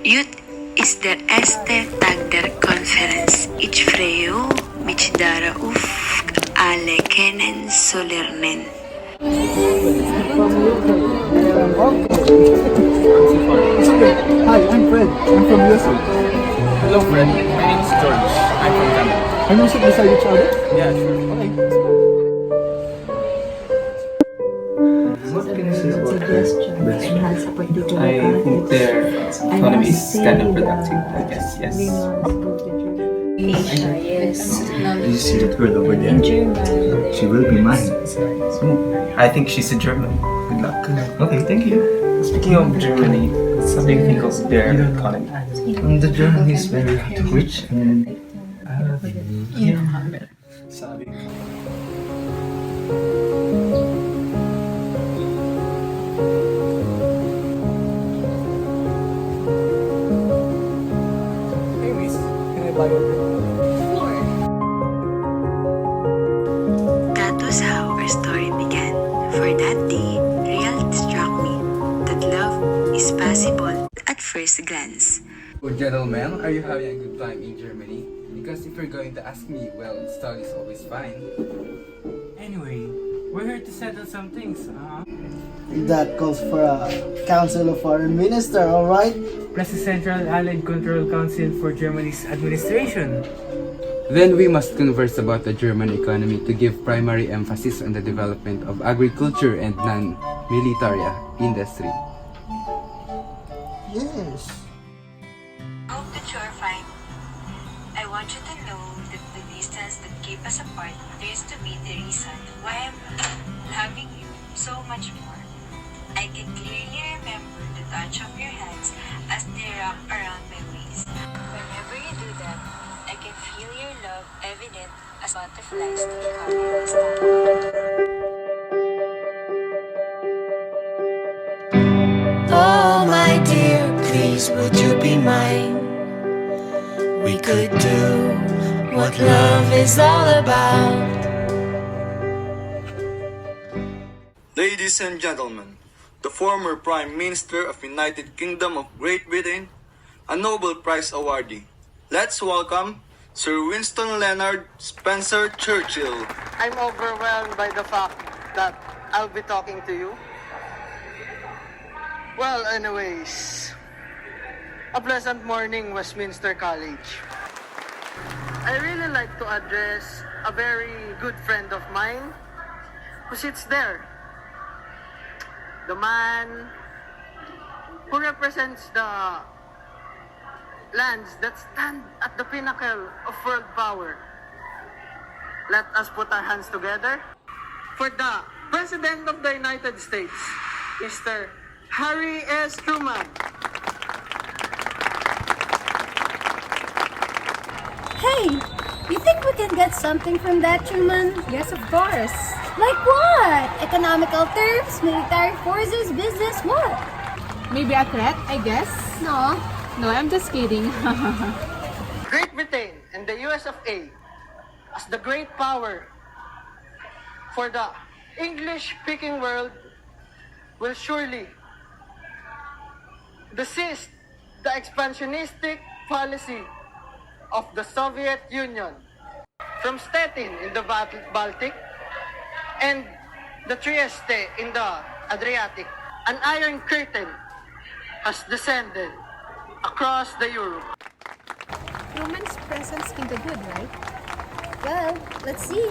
Ut is der erste Tag der Konferenz. Ich freue mich darauf, alle kennen zu lernen. Hi, I'm Fred. I'm from USA. Hello, Fred. My name is George. I'm from Canada. Can we sit beside each other? Yeah, sure. Okay. What can you say about her? I think their economy is kind of productive, I guess. Yes. Yes. Did you see that girl over there? She will be mine. I think she's a German. Good luck. Okay, thank you. Speaking of Germany, what do you think of their economy? The German is very rich and Sabi. Hey, miss. Can I buy your That was how our story began. For that day, reality struck me that love is possible at first glance. Oh, gentlemen, are you having a good time in Germany? Because if you're going to ask me, well, study is always fine. Anyway, we're here to settle some things, That calls for a Council of Foreign Minister, alright? Plus the Central Allied Control Council for Germany's administration. Then we must converse about the German economy to give primary emphasis on the development of agriculture and non-military industry. Yes. Hope that you're fine. I want you to know that the distance that keep us apart appears to be the reason why I'm loving you so much more. I can clearly remember the touch of your hands as they wrap around my waist. Whenever you do that, I can feel your love evident as butterflies to become in the stomach. Oh my dear, please would you be mine? We could do what love is all about. Ladies and gentlemen, the former Prime Minister of United Kingdom of Great Britain, a Nobel Prize awardee. Let's welcome Sir Winston Leonard Spencer Churchill. I'm overwhelmed by the fact that I'll be talking to you. Well, anyways, a pleasant morning, Westminster College. I really like to address a very good friend of mine who sits there. The man who represents the lands that stand at the pinnacle of world power. Let us put our hands together for the President of the United States, Mr. Harry S. Truman. Hey, you think we can get something from that, Truman? Yes, of course. Like what? Economical terms, military forces, business, what? Maybe a threat, I guess. No. No, I'm just kidding. Great Britain and the US of A as the great power for the English-speaking world will surely desist the expansionistic policy of the Soviet Union from Stettin in the Baltic and the Trieste in the Adriatic. An iron curtain has descended across the Europe. Truman's presence in the good, right? Well, let's see.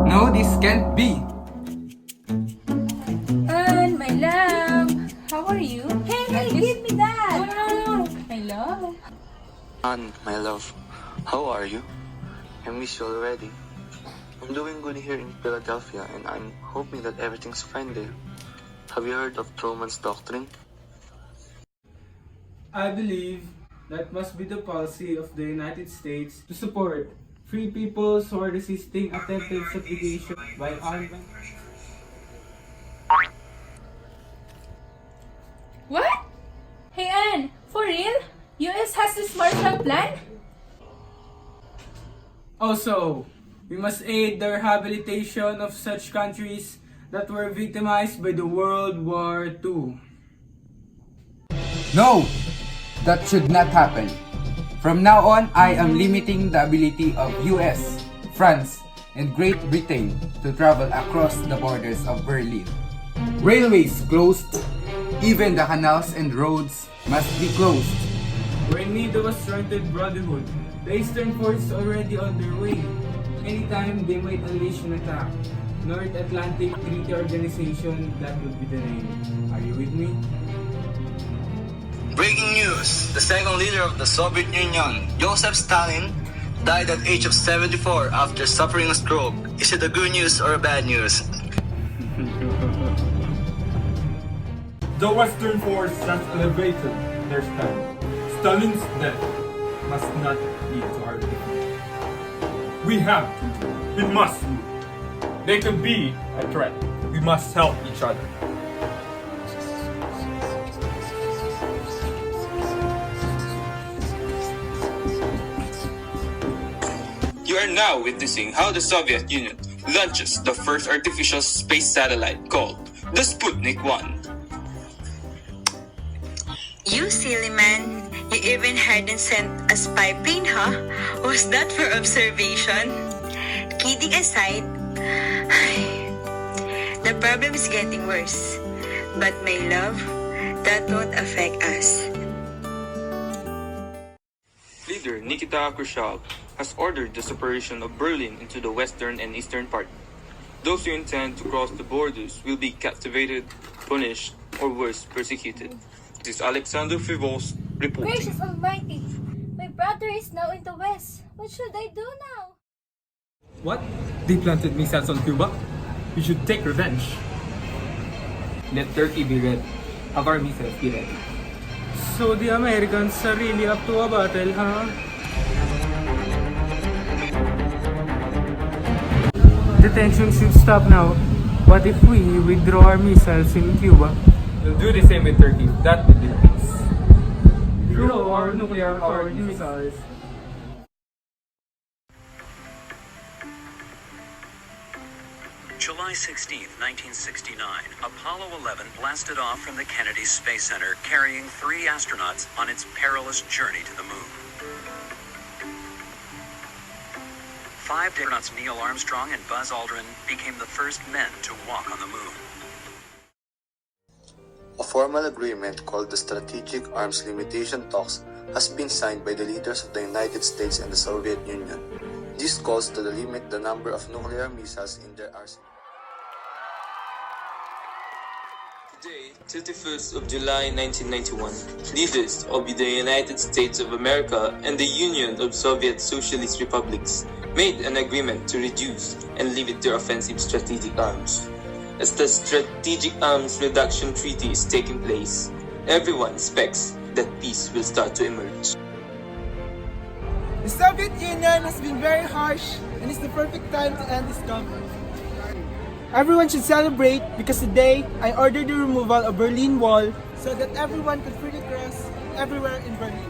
No, this can't be. And my love, how are you? Hey, give me that! No, my love. Anne, my love, how are you? I miss you already. I'm doing good here in Philadelphia and I'm hoping that everything's fine there. Have you heard of Truman's doctrine? I believe that must be the policy of the United States to support free peoples who are resisting attempted subjugation by armed. What? Hey Anne, for real? US has this Marshall Plan? Also, We must aid the rehabilitation of such countries that were victimized by the World War II. No! That should not happen. From now on, I am limiting the ability of US, France, and Great Britain to travel across the borders of Berlin. Railways closed. Even the canals and roads must be closed. We're in need of a strengthened brotherhood. The Eastern Force is already on their way. Anytime they might unleash an attack. North Atlantic Treaty Organization, that would be the name. Are you with me? Breaking news! The second leader of the Soviet Union, Joseph Stalin, died at the age of 74 after suffering a stroke. Is it a good news or a bad news? The Western force has elevated their stand. Stalin's death must not lead to our defeat. We have to, we must move. They could be a threat. We must help each other. You are now witnessing how the Soviet Union launches the first artificial space satellite called the Sputnik 1. You silly man, you even hadn't sent a spy plane, huh? Was that for observation? Kidding aside, the problem is getting worse. But my love, that won't affect us. Leader Nikita Khrushchev has ordered the separation of Berlin into the western and eastern part. Those who intend to cross the borders will be captivated, punished, or worse, persecuted. This is Alexander Fivol's report. Gracious Almighty! My brother is now in the West. What should I do now? What? They planted missiles on Cuba? We should take revenge. Let Turkey be ready. Have our missiles be ready. So the Americans are really up to a battle, huh? The tension should stop now. What if we withdraw our missiles in Cuba? We'll do the same with Turkey. That would be peace. Throw our nuclear-powered missiles. July 16, 1969, Apollo 11 blasted off from the Kennedy Space Center carrying 3 astronauts on its perilous journey to the moon. 5 astronauts, Neil Armstrong and Buzz Aldrin, became the first men to walk on the moon. A formal agreement called the Strategic Arms Limitation Talks has been signed by the leaders of the United States and the Soviet Union. This calls to limit the number of nuclear missiles in their arsenal. Today, 31st of July 1991, leaders of the United States of America and the Union of Soviet Socialist Republics made an agreement to reduce and limit their offensive strategic arms. As the Strategic Arms Reduction Treaty is taking place, everyone expects that peace will start to emerge. The Soviet Union has been very harsh and it's the perfect time to end this conflict. Everyone should celebrate because today I ordered the removal of Berlin Wall so that everyone could freely cross everywhere in Berlin.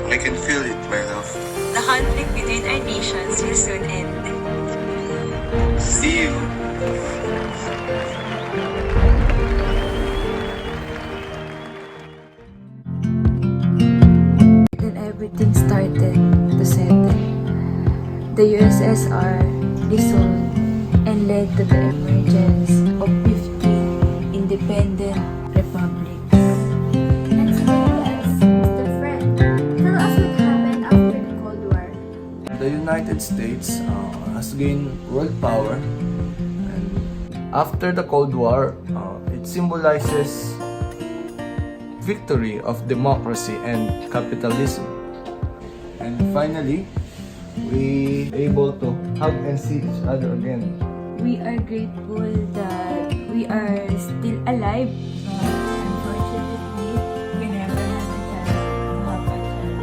I can feel it, my love. The conflict between our nations will soon end. See you. Then everything started to settle. The USSR dissolved and led to the emergence of 15 independent republics. And so yes, Mr. Fred, tell us what happened after the Cold War. The United States has gained world power, and after the Cold War, it symbolizes victory of democracy and capitalism. And finally, we able to hug and see each other again. We are grateful that we are still alive. Unfortunately, we never had the chance to have a child.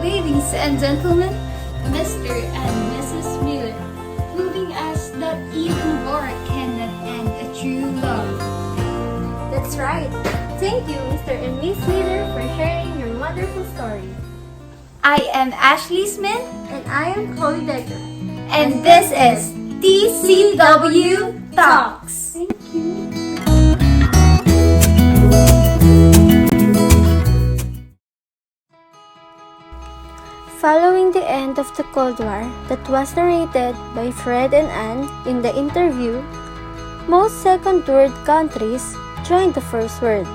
Ladies and gentlemen, Mr. and Mrs. Miller, proving us that even war cannot end a true love. That's right. Thank you, Mr. and Miss Miller, for sharing your wonderful story. I am Ashley Smith. And I am Chloe Deither. And this is TCW Talks. Thank you. Following the end of the Cold War that was narrated by Fred and Anne in the interview, most second world countries joined the first world,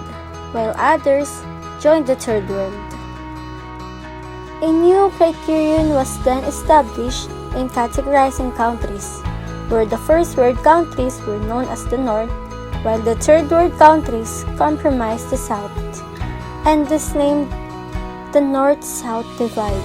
while others joined the third world. A new criterion was then established in categorizing countries, where the first world countries were known as the North, while the third world countries comprised the South, and is named the North-South Divide.